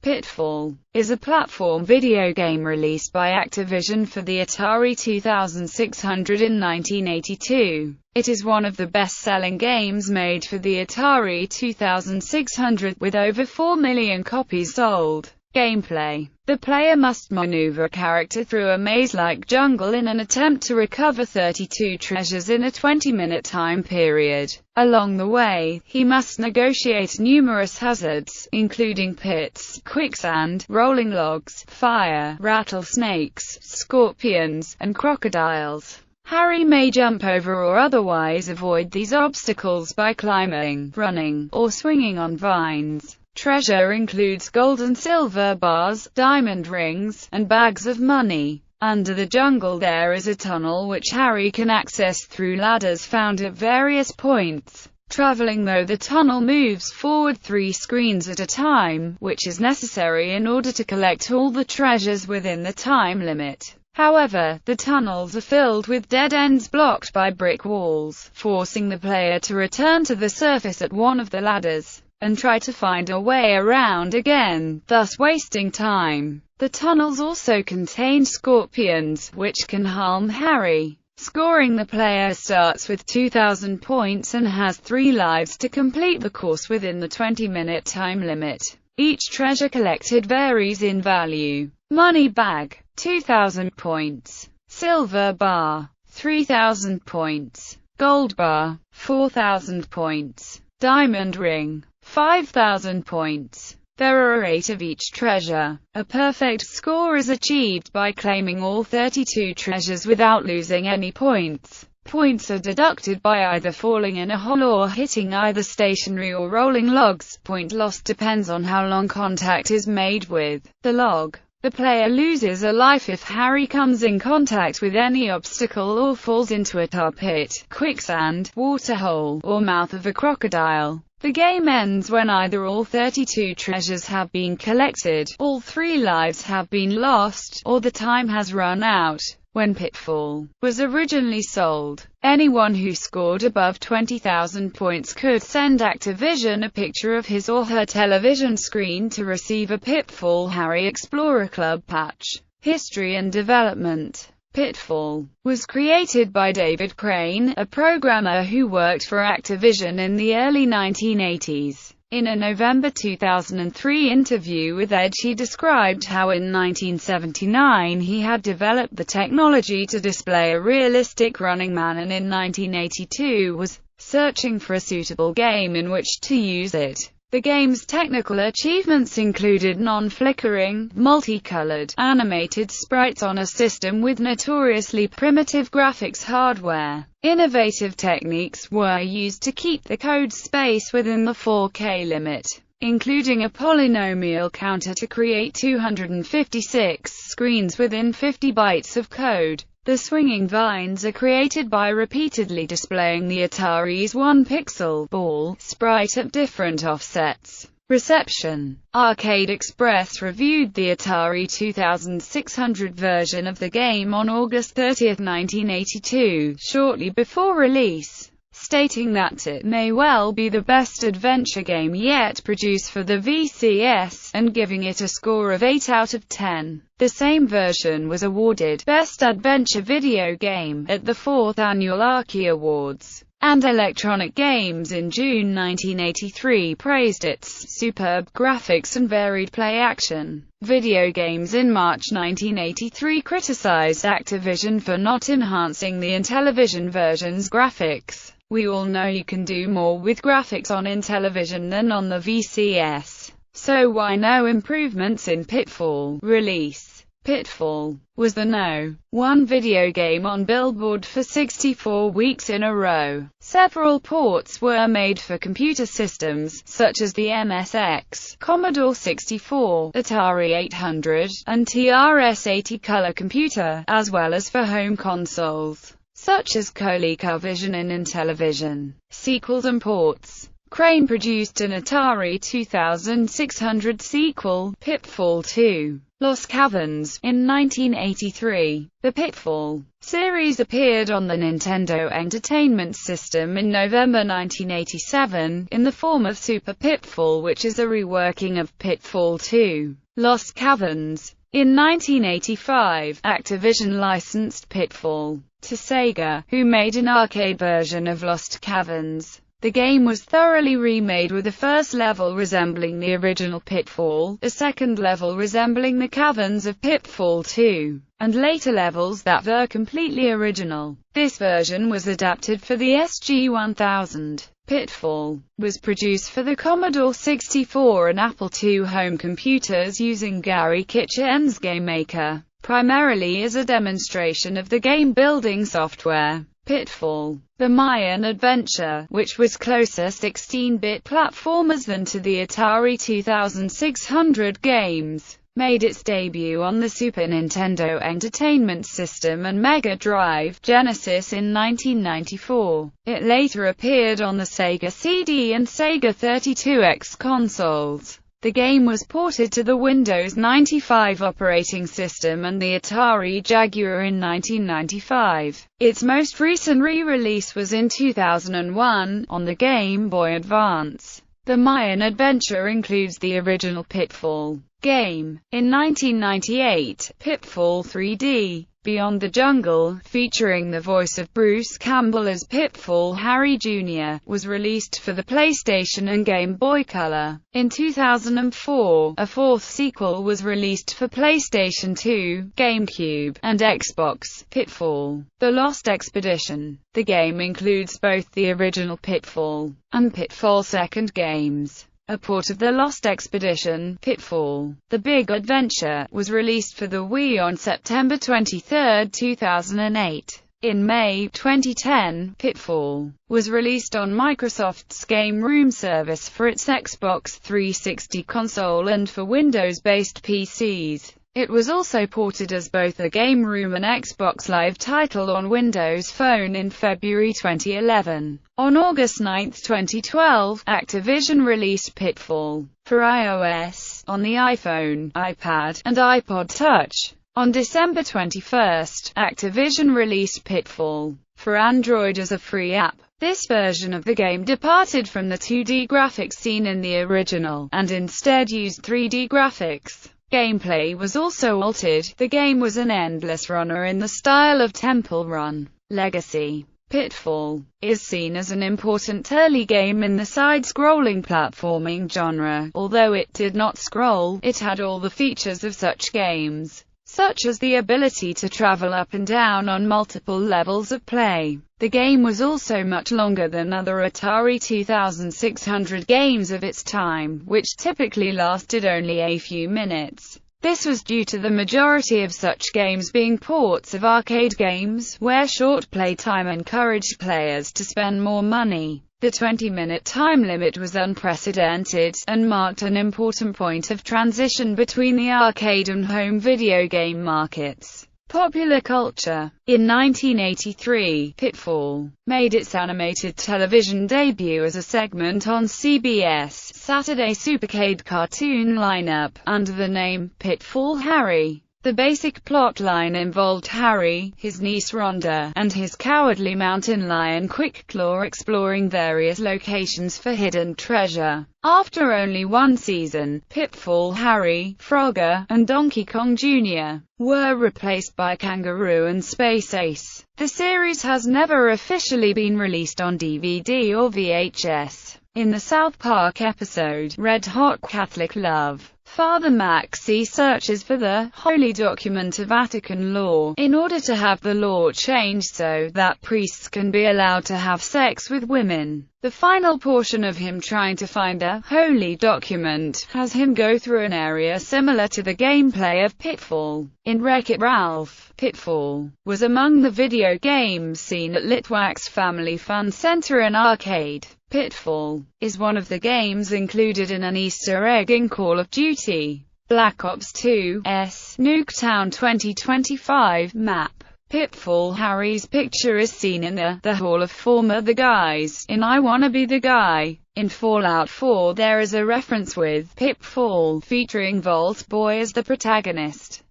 Pitfall is a platform video game released by Activision for the Atari 2600 in 1982. It is one of the best-selling games made for the Atari 2600, with over 4 million copies sold. Gameplay: the player must maneuver a character through a maze-like jungle in an attempt to recover 32 treasures in a 20-minute time period. Along the way, he must negotiate numerous hazards, including pits, quicksand, rolling logs, fire, rattlesnakes, scorpions, and crocodiles. Harry may jump over or otherwise avoid these obstacles by climbing, running, or swinging on vines. Treasure includes gold and silver bars, diamond rings, and bags of money. Under the jungle there is a tunnel which Harry can access through ladders found at various points. Traveling though the tunnel moves forward 3 screens at a time, which is necessary in order to collect all the treasures within the time limit. However, the tunnels are filled with dead ends blocked by brick walls, forcing the player to return to the surface at one of the ladders and try to find a way around again, thus wasting time. The tunnels also contain scorpions, which can harm Harry. Scoring: the player starts with 2,000 points and has 3 lives to complete the course within the 20-minute time limit. Each treasure collected varies in value. Money bag, 2,000 points. Silver bar, 3,000 points. Gold bar, 4,000 points. Diamond ring, 5,000 points. There are 8 of each treasure. A perfect score is achieved by claiming all 32 treasures without losing any points. Points are deducted by either falling in a hole or hitting either stationary or rolling logs. Point lost depends on how long contact is made with the log. The player loses a life if Harry comes in contact with any obstacle or falls into a tar pit, quicksand, water hole, or mouth of a crocodile. The game ends when either all 32 treasures have been collected, all 3 lives have been lost, or the time has run out. When Pitfall was originally sold, anyone who scored above 20,000 points could send Activision a picture of his or her television screen to receive a Pitfall Harry Explorer Club patch. History and development: Pitfall was created by David Crane, a programmer who worked for Activision in the early 1980s. In a November 2003 interview with Edge, he described how in 1979 he had developed the technology to display a realistic running man and in 1982 was searching for a suitable game in which to use it. The game's technical achievements included non-flickering, multicolored, animated sprites on a system with notoriously primitive graphics hardware. Innovative techniques were used to keep the code space within the 4K limit, including a polynomial counter to create 256 screens within 50 bytes of code. The swinging vines are created by repeatedly displaying the Atari's 1-pixel ball sprite at different offsets. Reception: Arcade Express reviewed the Atari 2600 version of the game on August 30, 1982, shortly before release, stating that it may well be the best adventure game yet produced for the VCS, and giving it a score of 8 out of 10. The same version was awarded Best Adventure Video Game at the 4th Annual Archie Awards, and Electronic Games in June 1983 praised its superb graphics and varied play action. Video Games in March 1983 criticized Activision for not enhancing the Intellivision version's graphics. "We all know you can do more with graphics on Intellivision than on the VCS. So why no improvements in Pitfall?" Release: Pitfall was the #1 video game on Billboard for 64 weeks in a row. Several ports were made for computer systems, such as the MSX, Commodore 64, Atari 800, and TRS-80 color computer, as well as for home consoles, such as ColecoVision and Intellivision. Sequels and ports: Crane produced an Atari 2600 sequel, Pitfall 2: Lost Caverns, in 1983. The Pitfall series appeared on the Nintendo Entertainment System in November 1987, in the form of Super Pitfall, which is a reworking of Pitfall 2: Lost Caverns. In 1985, Activision licensed Pitfall to Sega, who made an arcade version of Lost Caverns. The game was thoroughly remade, with the first level resembling the original Pitfall, a second level resembling the caverns of Pitfall 2, and later levels that were completely original. This version was adapted for the SG-1000. Pitfall was produced for the Commodore 64 and Apple II home computers using Gary Kitchen's GameMaker, primarily as a demonstration of the game-building software. Pitfall: The Mayan Adventure, which was closer 16-bit platformers than to the Atari 2600 games, made its debut on the Super Nintendo Entertainment System and Mega Drive Genesis in 1994. It later appeared on the Sega CD and Sega 32X consoles. The game was ported to the Windows 95 operating system and the Atari Jaguar in 1995. Its most recent re-release was in 2001, on the Game Boy Advance. The Mayan Adventure includes the original Pitfall game. In 1998, Pitfall 3D: Beyond the Jungle, featuring the voice of Bruce Campbell as Pitfall Harry Jr., was released for the PlayStation and Game Boy Color. In 2004, a fourth sequel was released for PlayStation 2, GameCube, and Xbox, Pitfall: The Lost Expedition. The game includes both the original Pitfall and Pitfall Second games. A port of The Lost Expedition, Pitfall: The Big Adventure, was released for the Wii on September 23, 2008. In May 2010, Pitfall was released on Microsoft's Game Room service for its Xbox 360 console and for Windows-based PCs. It was also ported as both a Game Room and Xbox Live title on Windows Phone in February 2011. On August 9, 2012, Activision released Pitfall for iOS, on the iPhone, iPad, and iPod Touch. On December 21, Activision released Pitfall for Android as a free app. This version of the game departed from the 2D graphics seen in the original, and instead used 3D graphics. Gameplay was also altered. The game was an endless runner in the style of Temple Run. Legacy: Pitfall is seen as an important early game in the side-scrolling platforming genre. Although it did not scroll, it had all the features of such games, such as the ability to travel up and down on multiple levels of play. The game was also much longer than other Atari 2600 games of its time, which typically lasted only a few minutes. This was due to the majority of such games being ports of arcade games, where short playtime encouraged players to spend more money. The 20-minute time limit was unprecedented, and marked an important point of transition between the arcade and home video game markets. Popular culture: In 1983, Pitfall made its animated television debut as a segment on CBS Saturday Supercade cartoon lineup, under the name Pitfall Harry. The basic plot line involved Harry, his niece Rhonda, and his cowardly mountain lion Quick-Claw exploring various locations for hidden treasure. After only one season, Pitfall Harry, Frogger, and Donkey Kong Jr. were replaced by Kangaroo and Space Ace. The series has never officially been released on DVD or VHS. In the South Park episode, Red Hot Catholic Love, Father Maxie searches for the holy document of Vatican law, in order to have the law changed so that priests can be allowed to have sex with women. The final portion of him trying to find a holy document has him go through an area similar to the gameplay of Pitfall. In Wreck-It Ralph, Pitfall was among the video games seen at Litwak's Family Fun Center and Arcade. Pitfall is one of the games included in an Easter egg in Call of Duty Black Ops 2's Nuketown 2025 map. Pitfall Harry's picture is seen in the Hall of Fame of the Guys in I Wanna Be the Guy. In Fallout 4 there is a reference with Pitfall, featuring Vault Boy as the protagonist.